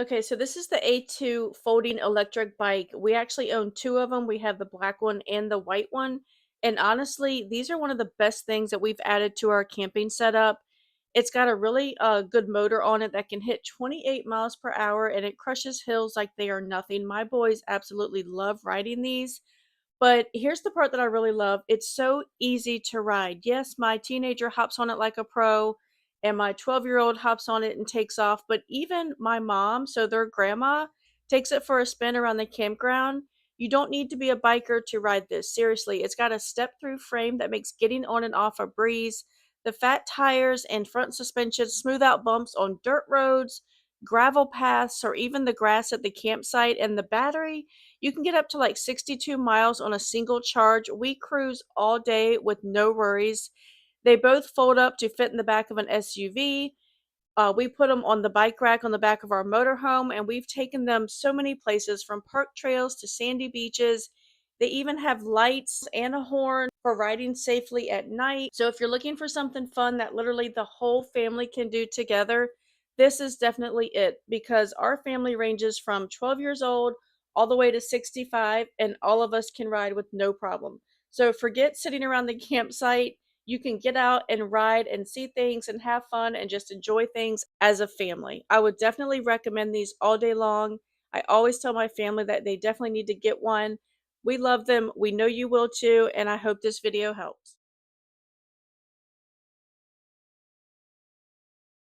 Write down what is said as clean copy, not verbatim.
Okay, so this is the A2 folding electric bike. We actually own two of them. We have the black one and the white one. And honestly, these are one of the best things that we've added to our camping setup. It's got a really good motor on it that can hit 28 miles per hour and it crushes hills like they are nothing. My boys absolutely love riding these. But here's the part that I really love. It's so easy to ride. Yes, my teenager hops on it like a pro, and my 12-year-old hops on it and takes off. But even my mom, so their grandma, takes it for a spin around the campground. You don't need to be a biker to ride this. Seriously, it's got a step through frame that makes getting on and off a breeze. The fat tires and front suspension smooth out bumps on dirt roads, gravel paths, or even the grass at the campsite. And the battery, you can get up to like 62 miles on a single charge. We cruise all day with no worries. They both fold up to fit in the back of an SUV. We put them on the bike rack on the back of our motorhome, and we've taken them so many places from park trails to sandy beaches. They even have lights and a horn for riding safely at night. So, if you're looking for something fun that literally the whole family can do together, this is definitely it because our family ranges from 12 years old all the way to 65, and all of us can ride with no problem. So, forget sitting around the campsite. You can get out and ride and see things and have fun and just enjoy things as a family. I would definitely recommend these all day long. I always tell my family that they definitely need to get one. We love them. We know you will too, and I hope this video helps.